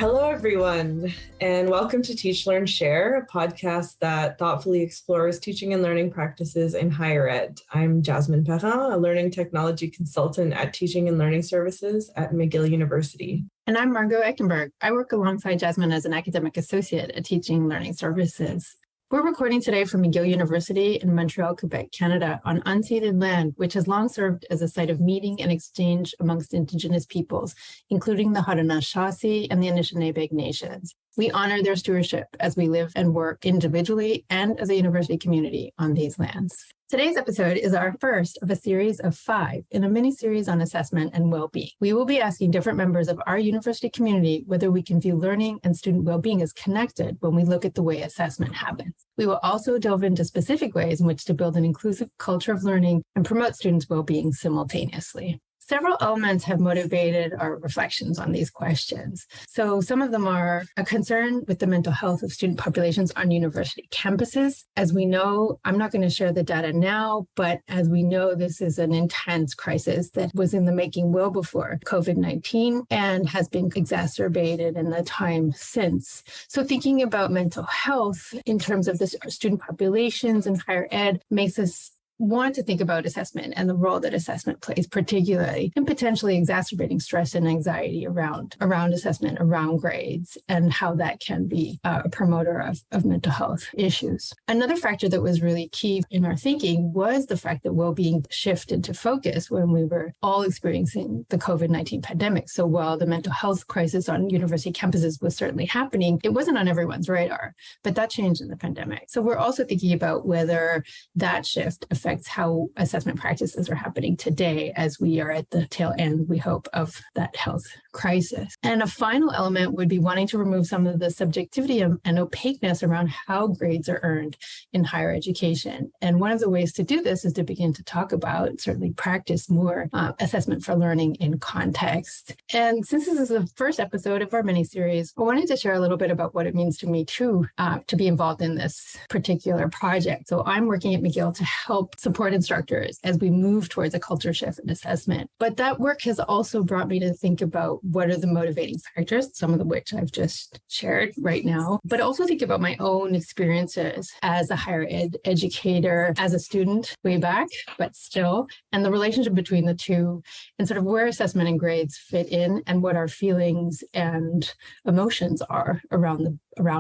Hello, everyone, and welcome to Teach, Learn, Share, a podcast that thoughtfully explores teaching and learning practices in higher ed. I'm Jasmine Perrin, a learning technology consultant at Teaching and Learning Services at McGill University. And I'm Margot Eckenberg. I work alongside Jasmine as an academic associate at Teaching and Learning Services. We're recording today from McGill University in Montreal, Quebec, Canada, on unceded land, which has long served as a site of meeting and exchange amongst Indigenous peoples, including the Haudenosaunee and the Anishinaabe nations. We honor their stewardship as we live and work individually and as a university community on these lands. Today's episode is our first of a series of 5 in a mini-series on assessment and well-being. We will be asking different members of our university community whether we can view learning and student well-being as connected when we look at the way assessment happens. We will also delve into specific ways in which to build an inclusive culture of learning and promote students' well-being simultaneously. Several elements have motivated our reflections on these questions. So some of them are a concern with the mental health of student populations on university campuses. As we know, I'm not going to share the data now, but as we know, this is an intense crisis that was in the making well before COVID-19 and has been exacerbated in the time since. So thinking about mental health in terms of the student populations in higher ed makes us want to think about assessment and the role that assessment plays, particularly in potentially exacerbating stress and anxiety around assessment, around grades, and how that can be a promoter of mental health issues. Another factor that was really key in our thinking was the fact that well-being shifted to focus when we were all experiencing the COVID-19 pandemic. So while the mental health crisis on university campuses was certainly happening, it wasn't on everyone's radar, but that changed in the pandemic. So we're also thinking about whether that shift affects how assessment practices are happening today as we are at the tail end, we hope, of that health crisis. And a final element would be wanting to remove some of the subjectivity and opaqueness around how grades are earned in higher education. And one of the ways to do this is to begin to talk about, certainly practice more assessment for learning in context. And since this is the first episode of our mini-series, I wanted to share a little bit about what it means to me to be involved in this particular project. So I'm working at McGill to help support instructors as we move towards a culture shift in assessment. But that work has also brought me to think about what are the motivating factors, some of which I've just shared right now, but also think about my own experiences as a higher ed educator, as a student way back, but still, and the relationship between the two and sort of where assessment and grades fit in and what our feelings and emotions are around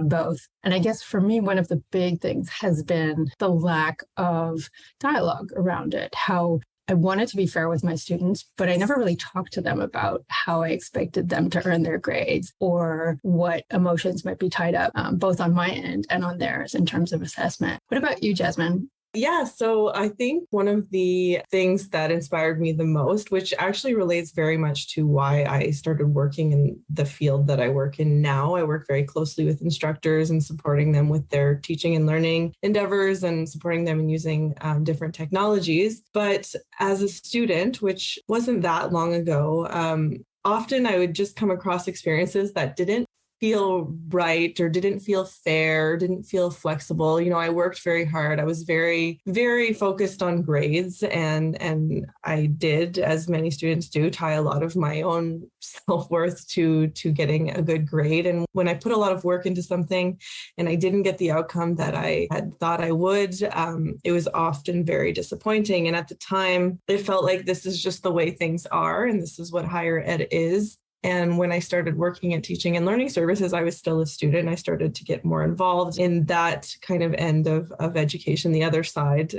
both. And I guess for me, one of the big things has been the lack of dialogue around it, how I wanted to be fair with my students, but I never really talked to them about how I expected them to earn their grades or what emotions might be tied up, both on my end and on theirs in terms of assessment. What about you, Jasmine? Yeah, so I think one of the things that inspired me the most, which actually relates very much to why I started working in the field that I work in now. I work very closely with instructors and supporting them with their teaching and learning endeavors and supporting them in using different technologies. But as a student, which wasn't that long ago, often I would just come across experiences that didn't feel right or didn't feel fair, didn't feel flexible. You know, I worked very hard. I was very, very focused on grades and I did, as many students do, tie a lot of my own self-worth to getting a good grade. And when I put a lot of work into something and I didn't get the outcome that I had thought I would, it was often very disappointing. And at the time, it felt like this is just the way things are and this is what higher ed is. And when I started working at Teaching and Learning Services, I was still a student. I started to get more involved in that kind of end of education, the other side,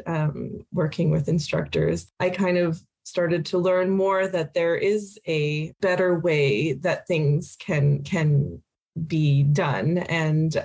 working with instructors. I kind of started to learn more that there is a better way that things can be done. And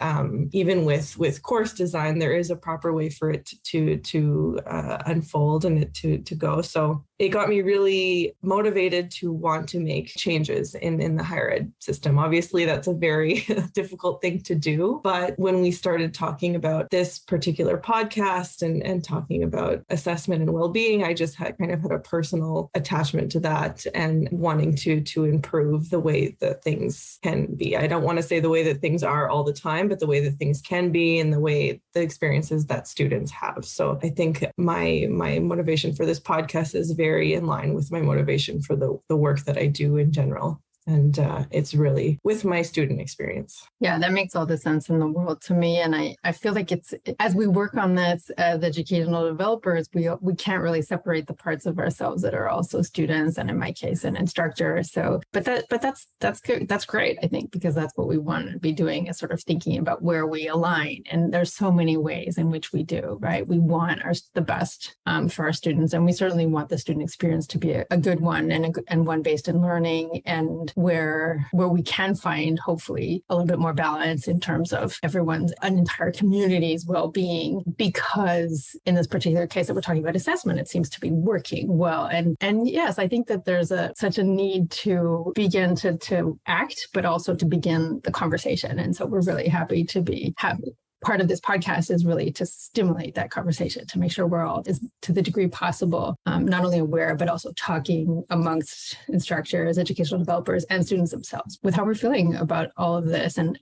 even with course design, there is a proper way for it to unfold and it to go. So it got me really motivated to want to make changes in the higher ed system. Obviously, that's a very difficult thing to do. But when we started talking about this particular podcast and talking about assessment and well-being, I just had a personal attachment to that and wanting to improve the way that things can be. I don't want to say the way that things are all the time, but the way that things can be and the experiences that students have. So I think my motivation for this podcast is very in line with my motivation for the work that I do in general. And it's really with my student experience. Yeah, that makes all the sense in the world to me. And I feel like it's, as we work on this as educational developers, we can't really separate the parts of ourselves that are also students, and in my case, an instructor. So, but that's good. That's great, I think, because that's what we want to be doing, is sort of thinking about where we align. And there's so many ways in which we do, right? We want the best for our students, and we certainly want the student experience to be a good one, and one based in learning, and where we can find, hopefully, a little bit more balance in terms of an entire community's well-being, because in this particular case that we're talking about assessment, it seems to be working well. And yes, I think that there's such a need to begin to act, but also to begin the conversation. And so we're really happy to have part of this podcast is really to stimulate that conversation, to make sure we're all, to the degree possible, not only aware, but also talking amongst instructors, educational developers, and students themselves with how we're feeling about all of this, and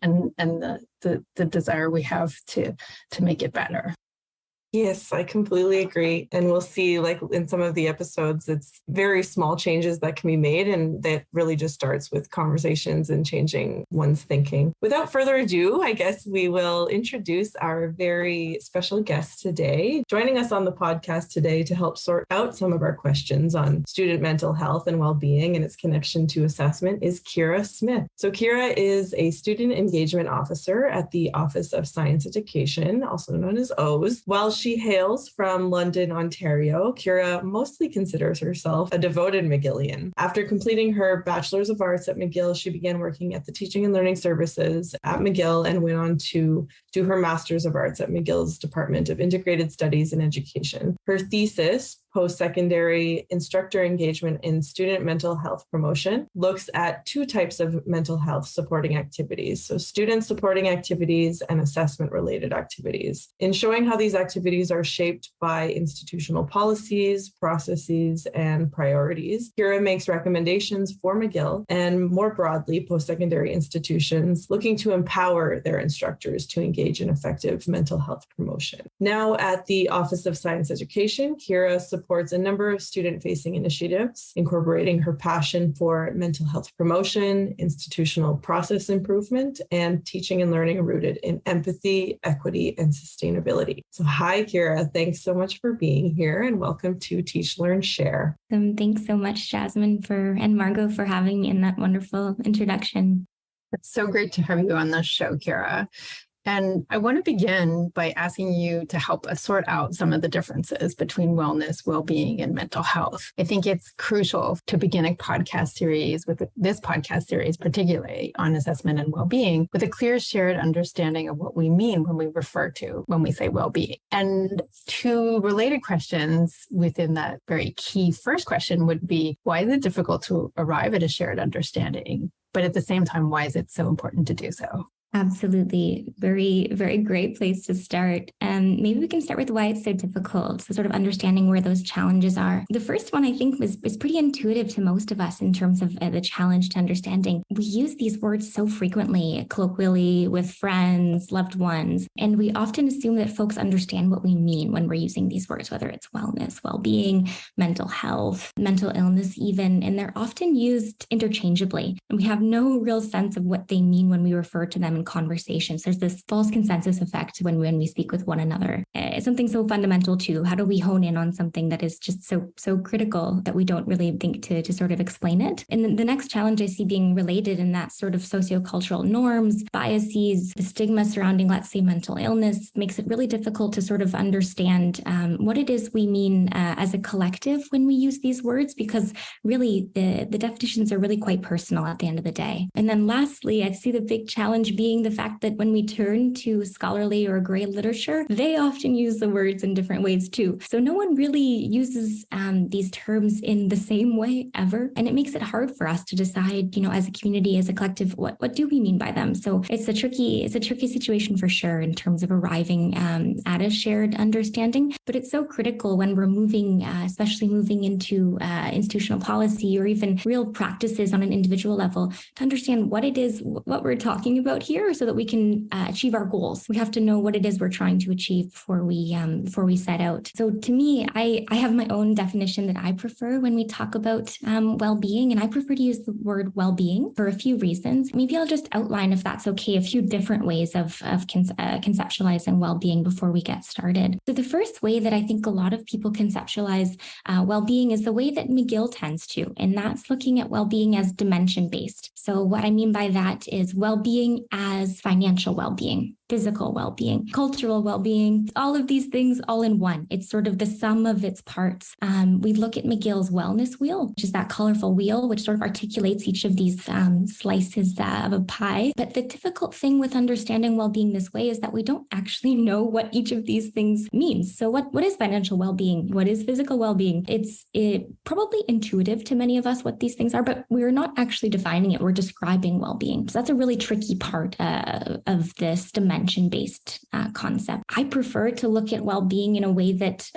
the desire we have to make it better. Yes, I completely agree. And we'll see, like in some of the episodes, it's very small changes that can be made. And that really just starts with conversations and changing one's thinking. Without further ado, I guess we will introduce our very special guest today. Joining us on the podcast today to help sort out some of our questions on student mental health and well-being and its connection to assessment is Kira Smith. So Kira is a student engagement officer at the Office of Science Education, also known as OSE. While she hails from London, Ontario, Kira mostly considers herself a devoted McGillian. After completing her Bachelor's of Arts at McGill, she began working at the Teaching and Learning Services at McGill and went on to do her Master's of Arts at McGill's Department of Integrated Studies and Education. Her thesis, Post-Secondary Instructor Engagement in Student Mental Health Promotion, looks at two types of mental health supporting activities, so student supporting activities and assessment-related activities, in showing how these activities are shaped by institutional policies, processes, and priorities. Kira makes recommendations for McGill and more broadly post-secondary institutions looking to empower their instructors to engage in effective mental health promotion. Now at the Office of Science Education, Kira supports a number of student-facing initiatives, incorporating her passion for mental health promotion, institutional process improvement, and teaching and learning rooted in empathy, equity, and sustainability. So hi, Kira. Thanks so much for being here, and welcome to Teach, Learn, Share. Thanks so much, Jasmine, and Margot for having me in that wonderful introduction. It's so great to have you on the show, Kira. And I want to begin by asking you to help us sort out some of the differences between wellness, well-being, and mental health. I think it's crucial to begin a podcast series with this podcast series, particularly on assessment and well-being, with a clear shared understanding of what we mean when we say well-being. And two related questions within that very key first question would be, why is it difficult to arrive at a shared understanding? But at the same time, why is it so important to do so? Absolutely. Very, very great place to start. Maybe we can start with why it's so difficult, so sort of understanding where those challenges are. The first one, I think, was pretty intuitive to most of us in terms of the challenge to understanding. We use these words so frequently, colloquially, with friends, loved ones, and we often assume that folks understand what we mean when we're using these words, whether it's wellness, well-being, mental health, mental illness even, and they're often used interchangeably. And we have no real sense of what they mean when we refer to them in conversations. There's this false consensus effect when we speak with one another. It's something so fundamental too. How do we hone in on something that is just so critical that we don't really think to sort of explain it? And the next challenge I see being related in that sort of sociocultural norms, biases, the stigma surrounding, let's say, mental illness makes it really difficult to sort of understand what it is we mean as a collective when we use these words, because really the definitions are really quite personal at the end of the day. And then lastly, I see the big challenge being the fact that when we turn to scholarly or gray literature, they often use the words in different ways too. So no one really uses these terms in the same way ever. And it makes it hard for us to decide, as a community, as a collective, what do we mean by them? So it's a tricky situation for sure in terms of arriving at a shared understanding. But it's so critical when we're especially moving into institutional policy or even real practices on an individual level, to understand what it is, what we're talking about here, together so that we can achieve our goals. We have to know what it is we're trying to achieve before we set out. So to me, I have my own definition that I prefer when we talk about well-being, and I prefer to use the word well-being for a few reasons. Maybe I'll just outline, if that's okay, a few different ways of conceptualizing well-being before we get started. So the first way that I think a lot of people conceptualize well-being is the way that McGill tends to, and that's looking at well-being as dimension-based. So what I mean by that is well-being as financial well-being, physical well-being, cultural well-being, all of these things all in one. It's sort of the sum of its parts. We look at McGill's wellness wheel, which is that colorful wheel, which sort of articulates each of these slices of a pie. But the difficult thing with understanding well-being this way is that we don't actually know what each of these things means. So what is financial well-being? What is physical well-being? It's probably intuitive to many of us what these things are, but we're not actually defining it. We're describing well-being. So that's a really tricky part of this dimension-based concept. I prefer to look at well-being in a way that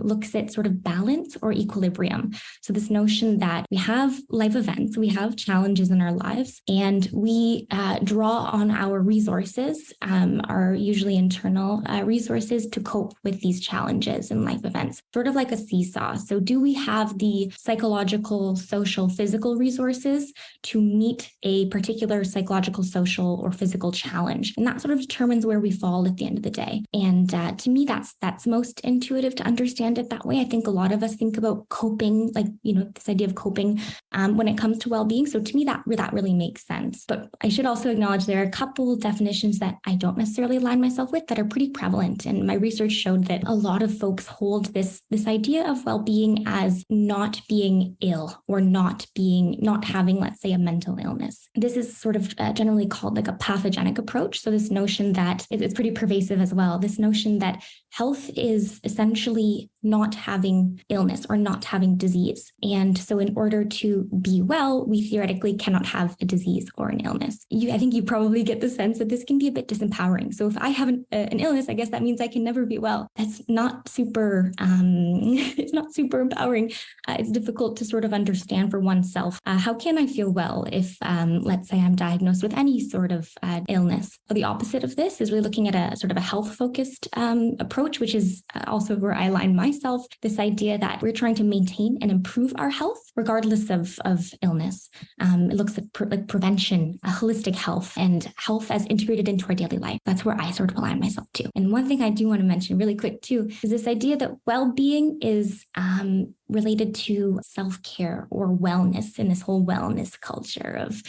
looks at sort of balance or equilibrium. So this notion that we have life events, we have challenges in our lives, and we draw on our resources, our usually internal resources, to cope with these challenges and life events, sort of like a seesaw. So do we have the psychological, social, physical resources to meet a particular psychological, social, or physical challenge? And that sort of determines where we fall at the end of the day. And to me, that's most intuitive to understand it that way. I think a lot of us think about coping, like, this idea of coping when it comes to well-being. So to me, that really makes sense. But I should also acknowledge there are a couple definitions that I don't necessarily align myself with that are pretty prevalent. And my research showed that a lot of folks hold this idea of well-being as not being ill or not having, let's say, a mental illness. This is sort of generally called like a pathogenic approach. So this notion that it's pretty pervasive as well. This notion that health is essentially not having illness or not having disease. And so in order to be well, we theoretically cannot have a disease or an illness. I think you probably get the sense that this can be a bit disempowering. So if I have an illness, I guess that means I can never be well. That's not super, it's not super empowering. It's difficult to sort of understand for oneself. How can I feel well if, let's say, I'm diagnosed with any sort of illness? The opposite of this is really looking at a sort of a health-focused approach, which is also where I align myself. This idea that we're trying to maintain and improve our health regardless of illness. It looks like prevention, a holistic health, and health as integrated into our daily life. That's where I sort of align myself to. And one thing I do want to mention really quick too is this idea that well-being is related to self-care or wellness in this whole wellness culture of,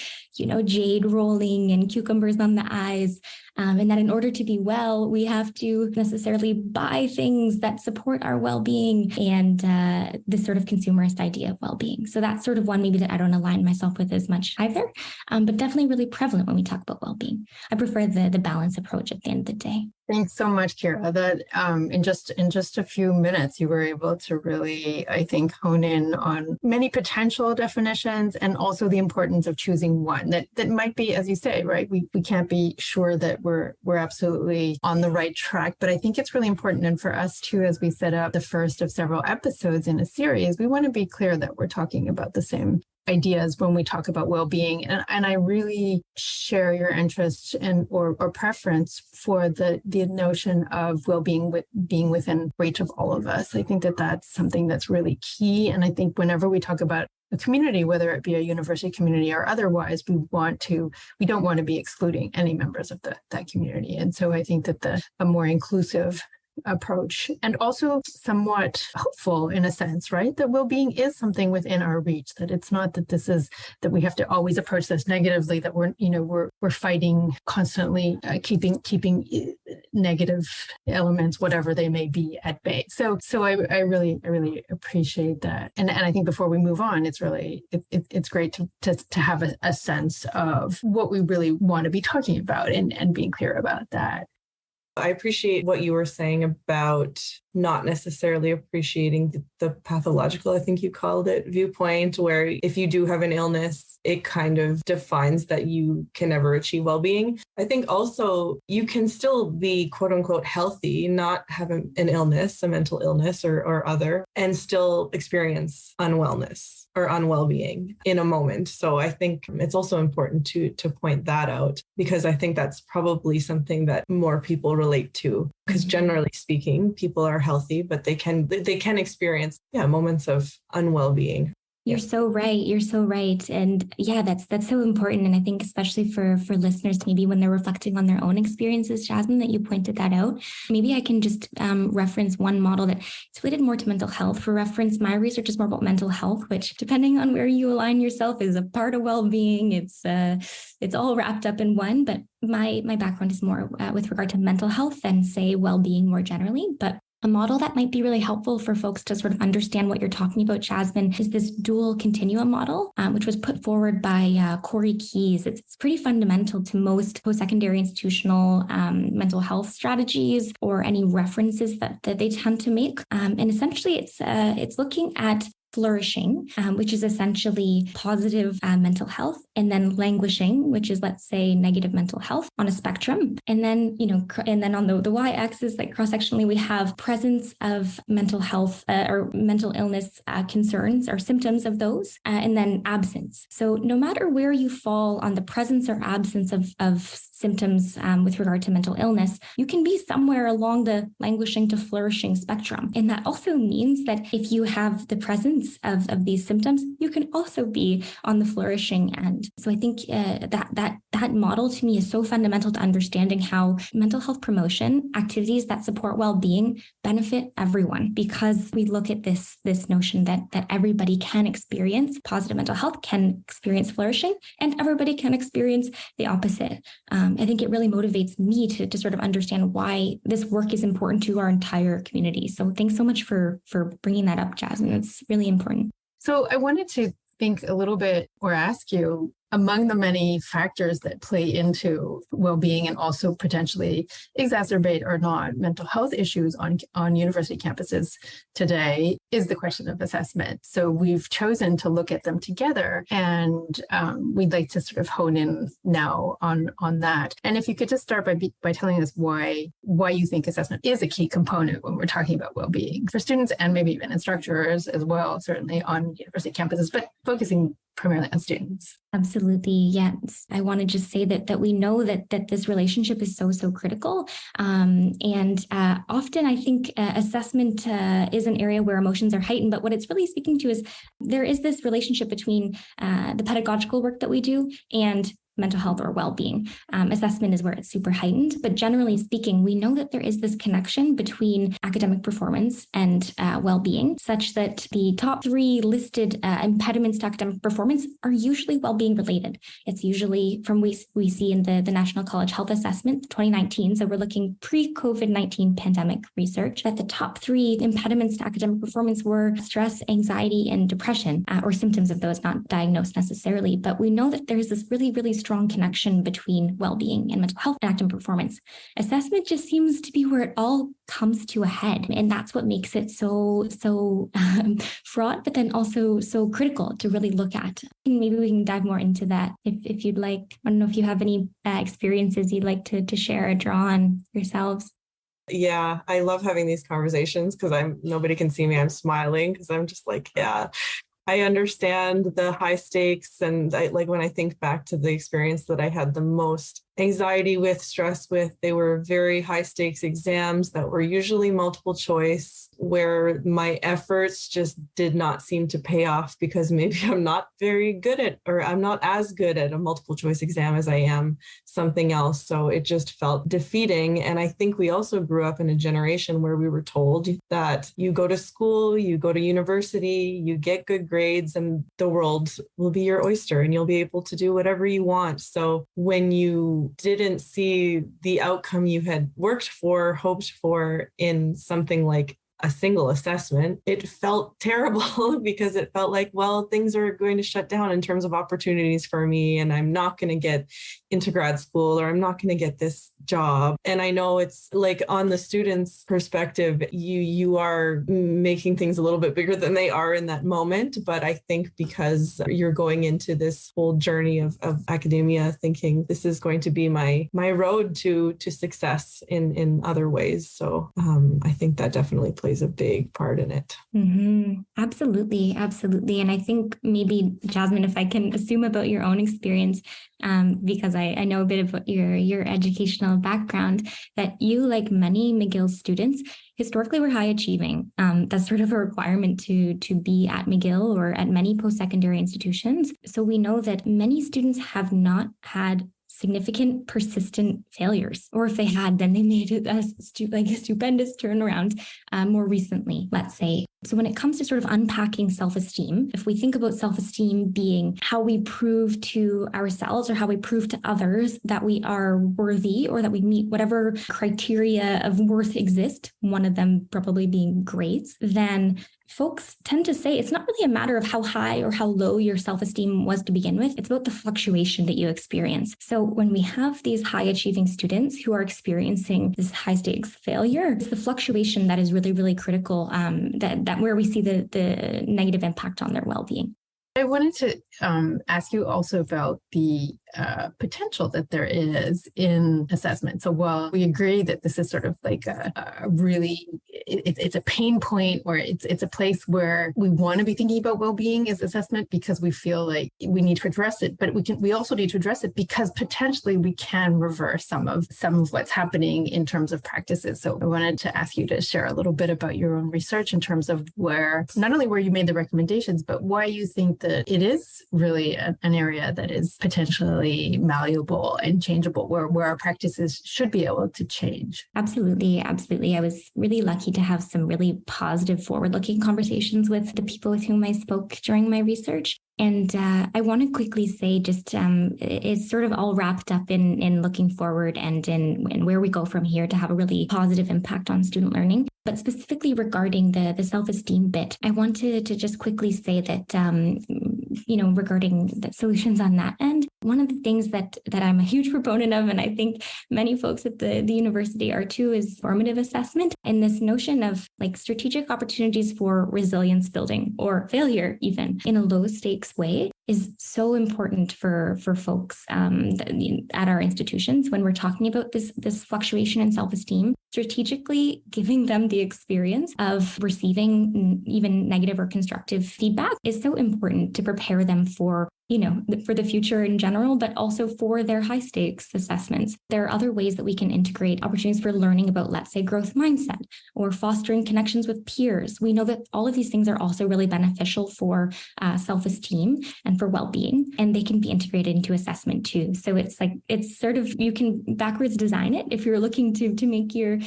jade rolling and cucumbers on the eyes. And that in order to be well, we have to necessarily buy things that support our well-being and this sort of consumerist idea of well-being. So that's sort of one maybe that I don't align myself with as much either, but definitely really prevalent when we talk about well-being. I prefer the balance approach at the end of the day. Thanks so much, Kira. That in just a few minutes, you were able to really, I think, hone in on many potential definitions and also the importance of choosing one that might be, as you say, right? We can't be sure that we're absolutely on the right track, but I think it's really important. And for us too, as we set up the first of several episodes in a series, we want to be clear that we're talking about the same ideas when we talk about well-being. And I really share your interest or preference for the notion of well-being being within reach of all of us. I think that that's something that's really key. And I think whenever we talk about a community, whether it be a university community or otherwise, we don't want to be excluding any members of that community. And so I think that a more inclusive approach and also somewhat hopeful in a sense, right? That well-being is something within our reach, that it's not that we have to always approach this negatively, that we're fighting constantly, keeping negative elements, whatever they may be, at bay. So I really appreciate that. And I think before we move on, it's really, it's great to have a sense of what we really want to be talking about and being clear about that. I appreciate what you were saying about not necessarily appreciating the pathological, I think you called it, viewpoint, where if you do have an illness, it kind of defines that you can never achieve well-being. I think also you can still be quote unquote healthy, not have an illness, a mental illness or other, and still experience unwellness or unwell-being in a moment. So I think it's also important to point that out, because I think that's probably something that more people relate to. Because generally speaking, people are healthy, but they can experience moments of unwell-being. You're so right. You're so right. And yeah, that's so important. And I think especially for listeners, maybe when they're reflecting on their own experiences, Jasmine, that you pointed that out, maybe I can just reference one model that it's related more to mental health. For reference, my research is more about mental health, which depending on where you align yourself is a part of well-being. It's all wrapped up in one, but my background is more with regard to mental health than say well-being more generally. But a model that might be really helpful for folks to sort of understand what you're talking about, Jasmine, is this dual continuum model, which was put forward by Corey Keyes. It's pretty fundamental to most post-secondary institutional mental health strategies or any references that they tend to make. And essentially, it's looking at flourishing, which is essentially positive mental health, and then languishing, which is, let's say, negative mental health on a spectrum. And then, and then on the y-axis, like cross-sectionally, we have presence of mental health or mental illness concerns or symptoms of those, and then absence. So no matter where you fall on the presence or absence of symptoms with regard to mental illness, you can be somewhere along the languishing to flourishing spectrum. And that also means that if you have the presence of these symptoms, you can also be on the flourishing end. So I think that model to me is so fundamental to understanding how mental health promotion activities that support well-being benefit everyone, because we look at this notion that everybody can experience positive mental health, can experience flourishing, and everybody can experience the opposite. I think it really motivates me to sort of understand why this work is important to our entire community. So thanks so much for bringing that up, Jasmine. It's really important. So I wanted to think a little bit or ask you, among the many factors that play into well-being and also potentially exacerbate or not mental health issues on university campuses today, is the question of assessment. So we've chosen to look at them together, and we'd like to sort of hone in now on that. And if you could just start by telling us why you think assessment is a key component when we're talking about well-being for students and maybe even instructors as well, certainly on university campuses, but focusing primarily on students. Absolutely. Yes. I want to just say that we know that this relationship is so critical. And often I think assessment is an area where emotions are heightened, but what it's really speaking to is there is this relationship between the pedagogical work that we do and mental health or well-being. Assessment is where it's super heightened, but generally speaking, we know that there is this connection between academic performance and well-being, such that the top 3 listed impediments to academic performance are usually well-being related. It's usually from we see in the National College Health Assessment 2019, so we're looking pre-COVID-19 pandemic research, that the top 3 impediments to academic performance were stress, anxiety, and depression, or symptoms of those, not diagnosed necessarily. But we know that there's this really strong connection between well-being and mental health and academic performance. Assessment just seems to be where it all comes to a head. And that's what makes it so fraught, but then also so critical to really look at. And maybe we can dive more into that if you'd like. I don't know if you have any experiences you'd like to share or draw on yourselves. Yeah, I love having these conversations because nobody can see me. I'm smiling because I'm just like, yeah. I understand the high stakes, and when I think back to the experience that I had the most anxiety with, stress with, they were very high stakes exams that were usually multiple choice, where my efforts just did not seem to pay off because maybe I'm not very good at, or I'm not as good at a multiple choice exam as I am something else. So it just felt defeating. And I think we also grew up in a generation where we were told that you go to school, you go to university, you get good grades, and the world will be your oyster and you'll be able to do whatever you want. So when you didn't see the outcome you had worked for, hoped for in something like a single assessment, it felt terrible because it felt like, well, things are going to shut down in terms of opportunities for me, and I'm not going to get into grad school, or I'm not going to get this job. And I know it's like on the student's perspective, you are making things a little bit bigger than they are in that moment. But I think because you're going into this whole journey of academia thinking this is going to be my road to success in other ways. So I think that definitely plays a big part in it. Mm-hmm. Absolutely. Absolutely. And I think maybe, Jasmine, if I can assume about your own experience, because I know a bit about your educational background, that you, like many McGill students, historically were high achieving. That's sort of a requirement to be at McGill or at many post-secondary institutions. So we know that many students have not had significant persistent failures, or if they had, then they made it a stupendous turnaround more recently, let's say. So when it comes to sort of unpacking self-esteem, if we think about self-esteem being how we prove to ourselves or how we prove to others that we are worthy or that we meet whatever criteria of worth exist, one of them probably being grades, then folks tend to say it's not really a matter of how high or how low your self-esteem was to begin with. It's about the fluctuation that you experience. So when we have these high achieving students who are experiencing this high stakes failure, it's the fluctuation that is really, really critical, that where we see the negative impact on their well-being. I wanted to ask you also about the potential that there is in assessment. So while we agree that this is sort of like a really, it's a pain point, or it's a place where we want to be thinking about well-being as assessment because we feel like we need to address it, but we also need to address it because potentially we can reverse some of what's happening in terms of practices. So I wanted to ask you to share a little bit about your own research in terms of not only where you made the recommendations, but why you think that it is really an area that is potentially malleable and changeable, where our practices should be able to change. Absolutely. Absolutely. I was really lucky to have some really positive, forward-looking conversations with the people with whom I spoke during my research. And I want to quickly say it's sort of all wrapped up in looking forward and in where we go from here to have a really positive impact on student learning. But specifically regarding the self-esteem bit, I wanted to just quickly say that, regarding the solutions on that end, one of the things that I'm a huge proponent of, and I think many folks at the university are too, is formative assessment, and this notion of like strategic opportunities for resilience building or failure even in a low stakes way is so important for folks at our institutions when we're talking about this fluctuation in self-esteem. Strategically giving them the experience of receiving even negative or constructive feedback is so important to prepare them for the future in general, but also for their high stakes assessments. There are other ways that we can integrate opportunities for learning about, let's say, growth mindset or fostering connections with peers. We know that all of these things are also really beneficial for self-esteem and for well-being, and they can be integrated into assessment too. So it's sort of, you can backwards design it if you're looking to make your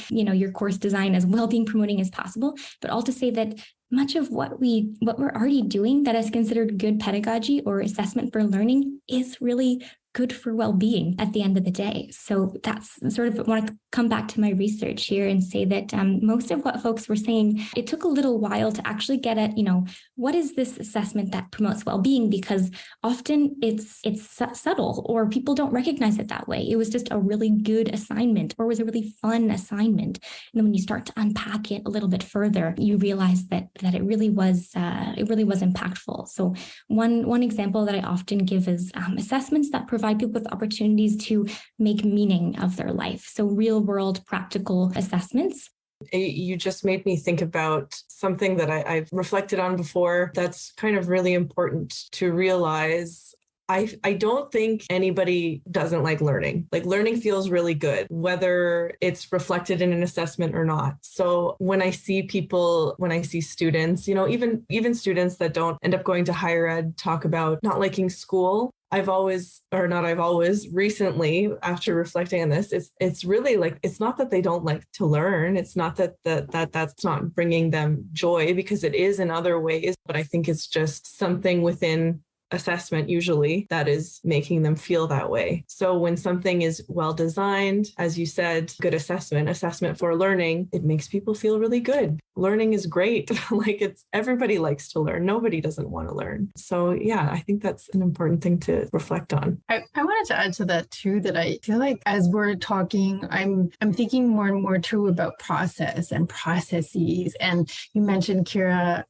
course design as well-being promoting as possible, but all to say that much of what we're already doing that is considered good pedagogy or assessment for learning is really good for well-being at the end of the day. So that's sort of, I want to come back to my research here and say that most of what folks were saying, it took a little while to actually get at, what is this assessment that promotes well-being? Because often it's subtle, or people don't recognize it that way. It was just a really good assignment, or was a really fun assignment. And then when you start to unpack it a little bit further, you realize that it really was impactful. So one example that I often give is assessments that provide people with opportunities to make meaning of their life. So real world practical assessments. You just made me think about something that I've reflected on before that's kind of really important to realize. I don't think anybody doesn't like learning. Like, learning feels really good, whether it's reflected in an assessment or not. So when I see students, even students that don't end up going to higher ed talk about not liking school, recently, after reflecting on this, it's really like, it's not that they don't like to learn. It's not that's not bringing them joy, because it is in other ways. But I think it's just something within assessment usually that is making them feel that way. So when something is well designed, as you said, good assessment for learning, it makes people feel really good. Learning is great. Everybody likes to learn. Nobody doesn't want to learn. So yeah, I think that's an important thing to reflect on. I wanted to add to that too, that I feel like as we're talking, I'm thinking more and more too about process and processes. And you mentioned, Kira,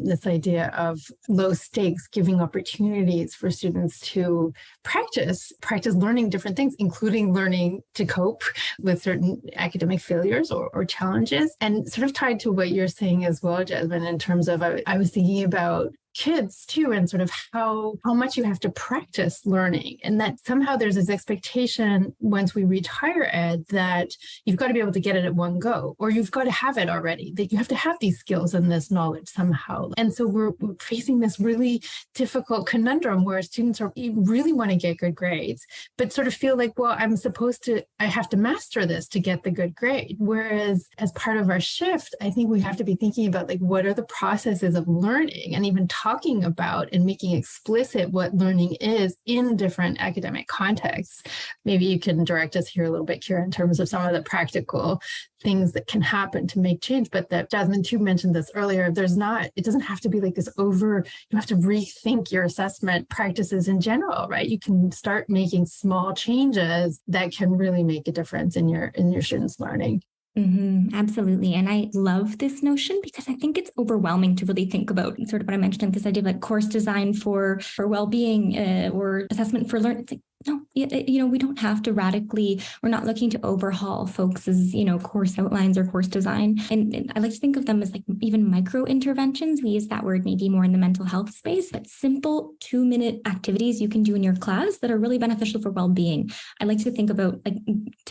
this idea of low stakes, giving opportunities for students to practice learning different things, including learning to cope with certain academic failures or challenges. And sort of tied to what you're saying as well, Jasmine, in terms of, I was thinking about kids too, and sort of how much you have to practice learning, and that somehow there's this expectation once we reach higher ed that you've got to be able to get it at one go, or you've got to have it already, that you have to have these skills and this knowledge somehow. And so we're facing this really difficult conundrum where students really want to get good grades, but sort of feel like, well, I have to master this to get the good grade. Whereas as part of our shift, I think we have to be thinking about what are the processes of learning, and even talking about and making explicit what learning is in different academic contexts. Maybe you can direct us here a little bit, Kira, in terms of some of the practical things that can happen to make change. But that Jasmine too mentioned this earlier, it doesn't have to be this you have to rethink your assessment practices in general, right? You can start making small changes that can really make a difference in your students' learning. Mm-hmm, absolutely. And I love this notion because I think it's overwhelming to really think about sort of what I mentioned, this idea of course design for well-being or assessment for learning. It's no, we don't have to we're not looking to overhaul folks' course outlines or course design. And I like to think of them as even micro interventions. We use that word maybe more in the mental health space, but simple 2-minute activities you can do in your class that are really beneficial for well-being. I like to think about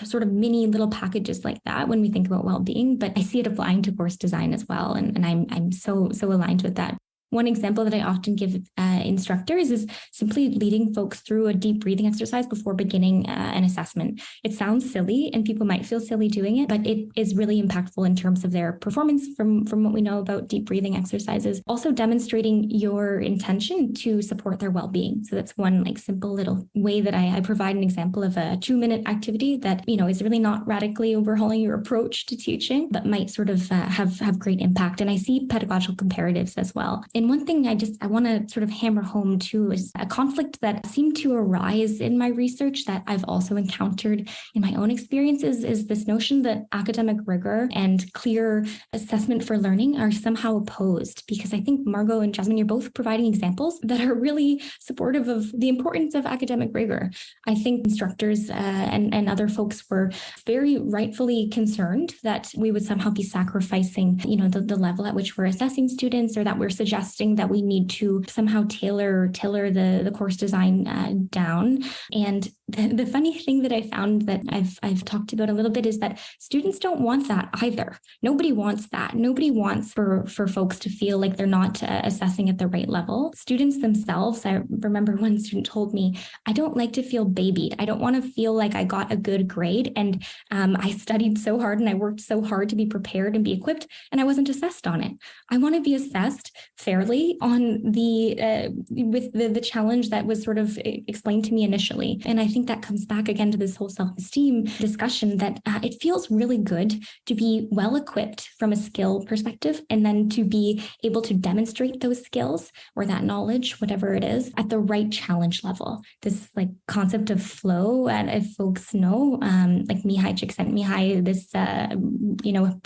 sort of mini little packages like that when we think about well-being, but I see it applying to course design as well. And I'm so aligned with that. One example that I often give instructors is simply leading folks through a deep breathing exercise before beginning an assessment. It sounds silly and people might feel silly doing it, but it is really impactful in terms of their performance from what we know about deep breathing exercises. Also demonstrating your intention to support their well-being. So that's one simple little way that I provide an example of a 2-minute activity that, is really not radically overhauling your approach to teaching, but might sort of have great impact. And I see pedagogical comparatives as well. And one thing I want to sort of hammer home too is a conflict that seemed to arise in my research that I've also encountered in my own experiences is this notion that academic rigor and clear assessment for learning are somehow opposed. Because I think Margot and Jasmine, you're both providing examples that are really supportive of the importance of academic rigor. I think instructors and other folks were very rightfully concerned that we would somehow be sacrificing, the level at which we're assessing students, or that we're suggesting that we need to somehow tailor the course design down. And the funny thing that I found that I've talked about a little bit is that students don't want that either. Nobody wants that. Nobody wants for folks to feel like they're not assessing at the right level. Students themselves, I remember one student told me, I don't like to feel babied. I don't want to feel like I got a good grade and I studied so hard and I worked so hard to be prepared and be equipped and I wasn't assessed on it. I want to be assessed fairly on with the challenge that was sort of explained to me initially. And I think that comes back again to this whole self-esteem discussion that it feels really good to be well equipped from a skill perspective, and then to be able to demonstrate those skills or that knowledge, whatever it is, at the right challenge level. This concept of flow, and if folks know, Csíkszentmihályi, this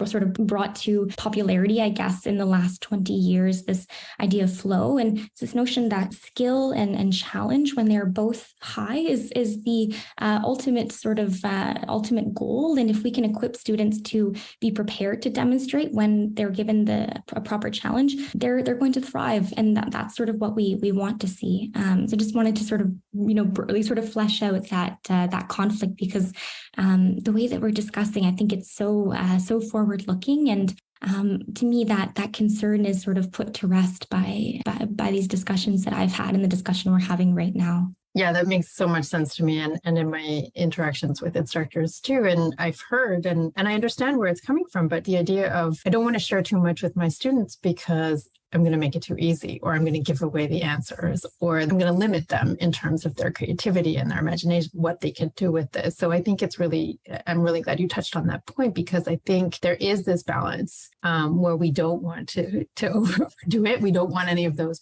sort of brought to popularity, I guess, in the last 20 years, this idea of flow. And it's this notion that skill and challenge, when they're both high, is the ultimate goal. And if we can equip students to be prepared to demonstrate when they're given a proper challenge, they're going to thrive. And that's sort of what we want to see. So just wanted to sort of, really sort of flesh out that conflict, because the way that we're discussing, I think it's so forward looking. And to me, that concern is sort of put to rest by these discussions that I've had and the discussion we're having right now. Yeah, that makes so much sense to me, and in my interactions with instructors too. And I've heard and I understand where it's coming from, but the idea of, I don't want to share too much with my students because I'm going to make it too easy, or I'm going to give away the answers, or I'm going to limit them in terms of their creativity and their imagination, what they can do with this. So I think I'm really glad you touched on that point, because I think there is this balance where we don't want to overdo it. We don't want any of those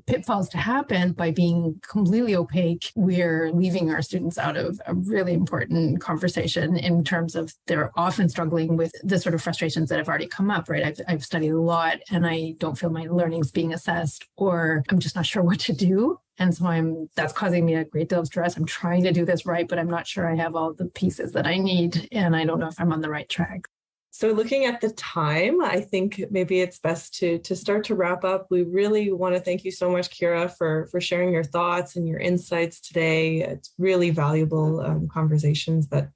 pitfalls to happen. By being completely opaque, we're leaving our students out of a really important conversation in terms of they're often struggling with the sort of frustrations that have already come up, right? I've studied a lot and I don't feel my learning's being assessed, or I'm just not sure what to do. And so that's causing me a great deal of stress. I'm trying to do this right, but I'm not sure I have all the pieces that I need. And I don't know if I'm on the right track. So looking at the time, I think maybe it's best to start to wrap up. We really want to thank you so much, Kira, for sharing your thoughts and your insights today. It's really valuable conversations that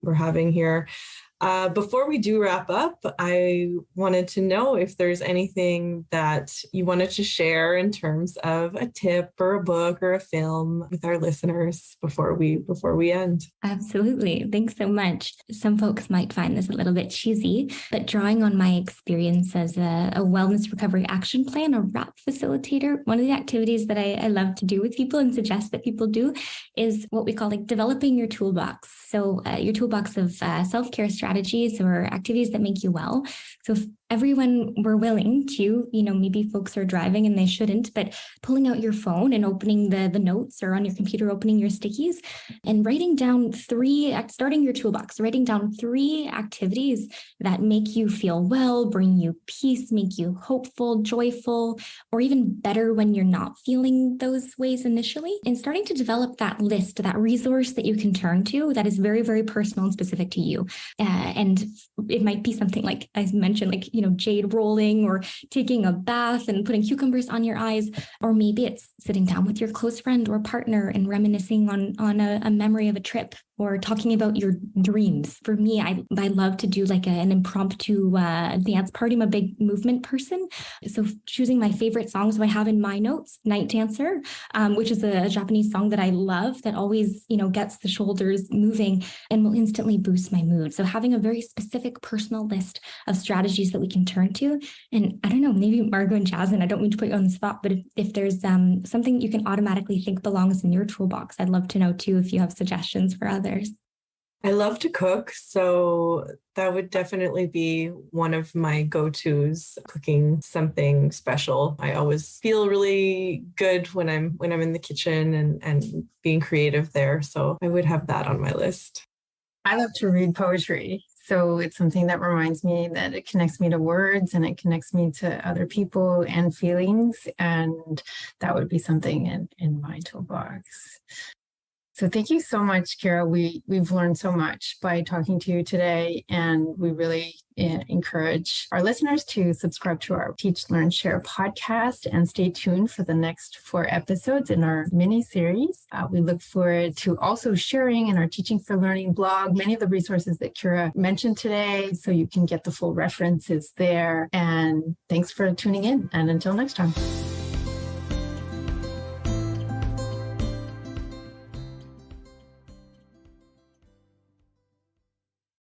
we're having here. Before we do wrap up, I wanted to know if there's anything that you wanted to share in terms of a tip or a book or a film with our listeners before we end. Absolutely. Thanks so much. Some folks might find this a little bit cheesy, but drawing on my experience as a wellness recovery action plan, a RAP facilitator, one of the activities that I love to do with people and suggest that people do is what we call developing your toolbox. So your toolbox of self-care strategies or activities that make you well. So if everyone were willing to, maybe folks are driving and they shouldn't, but pulling out your phone and opening the notes, or on your computer, opening your stickies and writing down starting your toolbox, writing down 3 activities that make you feel well, bring you peace, make you hopeful, joyful, or even better when you're not feeling those ways initially. And starting to develop that list, that resource that you can turn to that is very, very personal and specific to you. And it might be something like I mentioned, jade rolling, or taking a bath and putting cucumbers on your eyes. Or maybe it's sitting down with your close friend or partner and reminiscing on a memory of a trip, or talking about your dreams. For me, I love to do an impromptu dance party. I'm a big movement person. So choosing my favorite songs, so I have in my notes, Night Dancer, which is a Japanese song that I love that always, gets the shoulders moving and will instantly boost my mood. So having a very specific personal list of strategies that we can turn to. And I don't know, maybe Margot and Jasmine, I don't mean to put you on the spot, but if there's something you can automatically think belongs in your toolbox, I'd love to know too, if you have suggestions for others. I love to cook, so that would definitely be one of my go-tos, cooking something special. I always feel really good when I'm in the kitchen and being creative there. So I would have that on my list. I love to read poetry. So it's something that reminds me that it connects me to words and it connects me to other people and feelings. And that would be something in my toolbox. So thank you so much, Kira. We've learned so much by talking to you today, and we really encourage our listeners to subscribe to our Teach, Learn, Share podcast and stay tuned for the next 4 episodes in our mini-series. We look forward to also sharing in our Teaching for Learning blog many of the resources that Kira mentioned today, so you can get the full references there. And thanks for tuning in, and until next time.